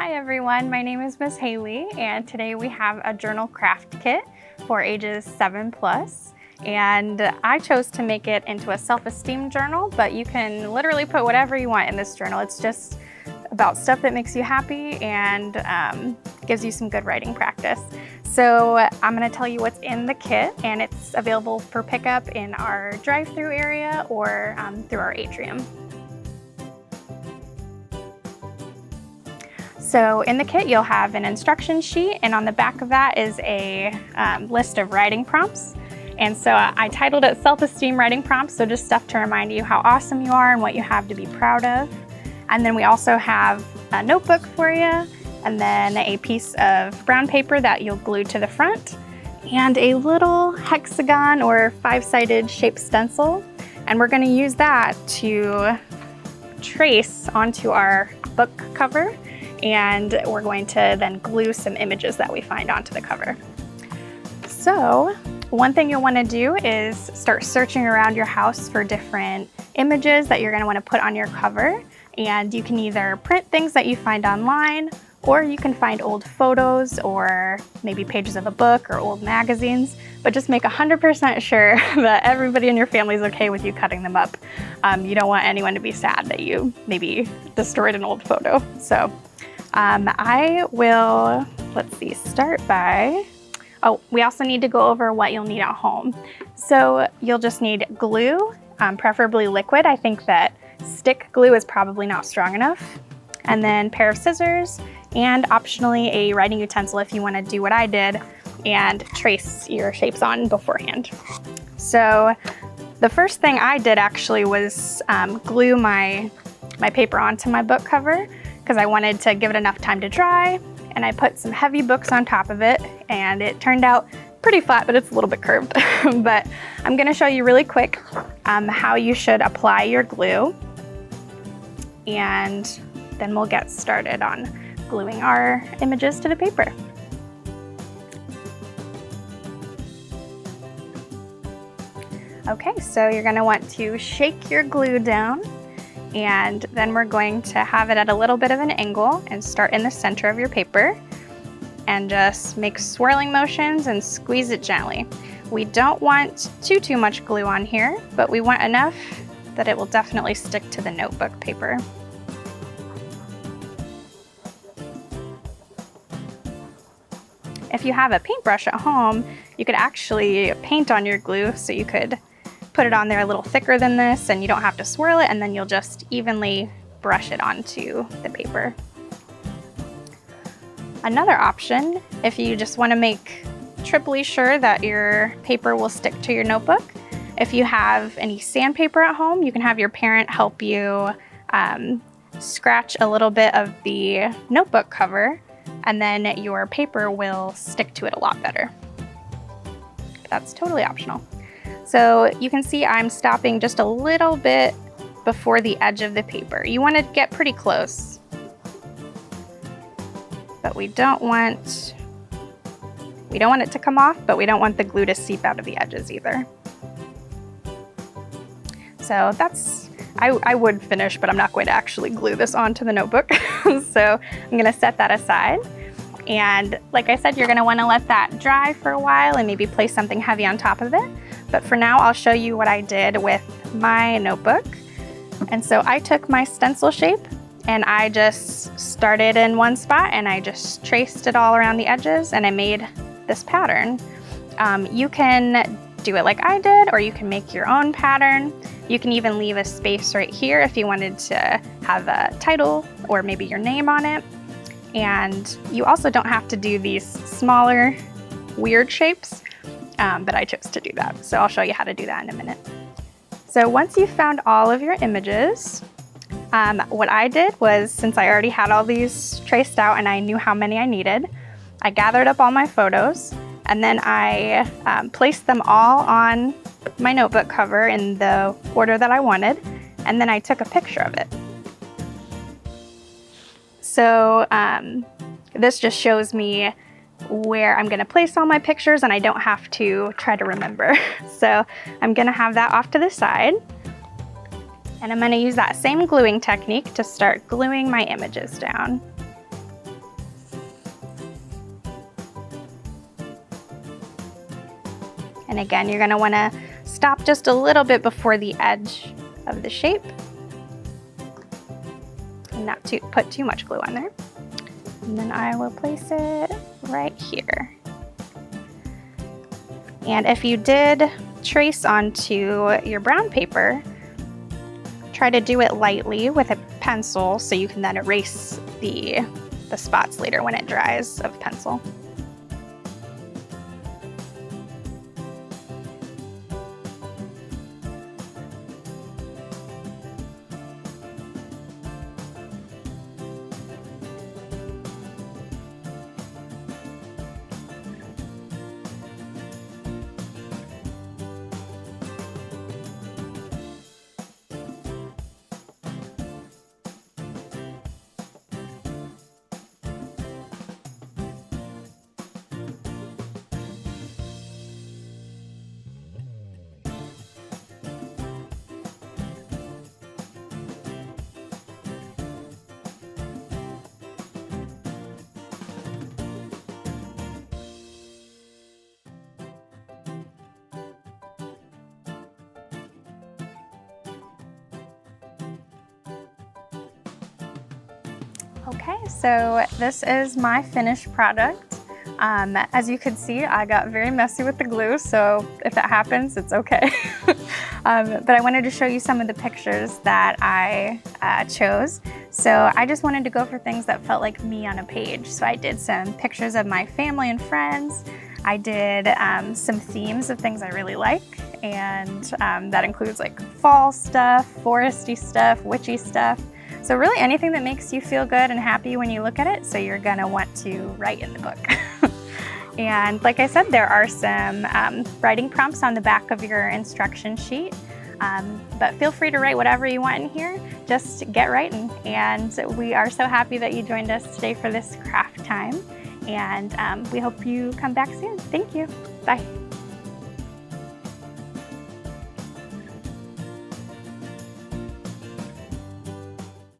Hi everyone, my name is Miss Haley, and today we have a journal craft kit for ages 7+. And I chose to make it into a self-esteem journal, but you can literally put whatever you want in this journal. It's just about stuff that makes you happy and gives you some good writing practice. So I'm going to tell you what's in the kit, and it's available for pickup in our drive-through area or through our atrium. So in the kit, you'll have an instruction sheet, and on the back of that is a list of writing prompts. And so I titled it Self-Esteem Writing Prompts, so just stuff to remind you how awesome you are and what you have to be proud of. And then we also have a notebook for you, and then a piece of brown paper that you'll glue to the front, and a little hexagon or 5-sided shaped stencil. And we're going to use that to trace onto our book cover, and we're going to then glue some images that we find onto the cover. So one thing you'll want to do is start searching around your house for different images that you're going to want to put on your cover. And you can either print things that you find online, or you can find old photos or maybe pages of a book or old magazines, but just make 100% sure that everybody in your family is okay with you cutting them up. You don't want anyone to be sad that you maybe destroyed an old photo. So I will, start by, we also need to go over what you'll need at home. So you'll just need glue, preferably liquid. I think that stick glue is probably not strong enough. And then a pair of scissors, and optionally a writing utensil if you want to do what I did and trace your shapes on beforehand. So the first thing I did actually was glue my paper onto my book cover, because I wanted to give it enough time to dry, and I put some heavy books on top of it, and it turned out pretty flat, but it's a little bit curved. But I'm going to show you really quick how you should apply your glue, and then we'll get started on gluing our images to the paper. Okay, so you're going to want to shake your glue down, and then we're going to have it at a little bit of an angle and start in the center of your paper and just make swirling motions and squeeze it gently. We don't want too much glue on here, but we want enough that it will definitely stick to the notebook paper. If you have a paintbrush at home, you could actually paint on your glue, so you could put it on there a little thicker than this, and you don't have to swirl it, and then you'll just evenly brush it onto the paper. Another option, if you just want to make triply sure that your paper will stick to your notebook, if you have any sandpaper at home, you can have your parent help you scratch a little bit of the notebook cover, and then your paper will stick to it a lot better. But that's totally optional. So you can see I'm stopping just a little bit before the edge of the paper. You want to get pretty close, but we don't want it to come off, but we don't want the glue to seep out of the edges either. So that's, I would finish, but I'm not going to actually glue this onto the notebook. So I'm going to set that aside. And like I said, you're going to want to let that dry for a while and maybe place something heavy on top of it. But for now, I'll show you what I did with my notebook. And so I took my stencil shape, and I just started in one spot, and I just traced it all around the edges, and I made this pattern. You can do it like I did, or you can make your own pattern. You can even leave a space right here if you wanted to have a title or maybe your name on it. And you also don't have to do these smaller, weird shapes, but I chose to do that. So I'll show you how to do that in a minute. So once you've found all of your images, what I did was, since I already had all these traced out and I knew how many I needed, I gathered up all my photos, and then I placed them all on my notebook cover in the order that I wanted, and then I took a picture of it. So this just shows me where I'm gonna place all my pictures, and I don't have to try to remember. So I'm gonna have that off to the side, and I'm gonna use that same gluing technique to start gluing my images down. And again, you're gonna wanna stop just a little bit before the edge of the shape and not put too much glue on there. And then I will place it right here. And if you did trace onto your brown paper, try to do it lightly with a pencil so you can then erase the spots later when it dries of pencil. Okay, so this is my finished product. As you can see, I got very messy with the glue, so if that happens, it's okay. But I wanted to show you some of the pictures that I chose. So I just wanted to go for things that felt like me on a page. So I did some pictures of my family and friends. I did some themes of things I really like, and that includes like fall stuff, foresty stuff, witchy stuff. So really anything that makes you feel good and happy when you look at it, so you're gonna want to write in the book. And like I said, there are some writing prompts on the back of your instruction sheet, but feel free to write whatever you want in here. Just get writing. And we are so happy that you joined us today for this craft time. And we hope you come back soon. Thank you. Bye.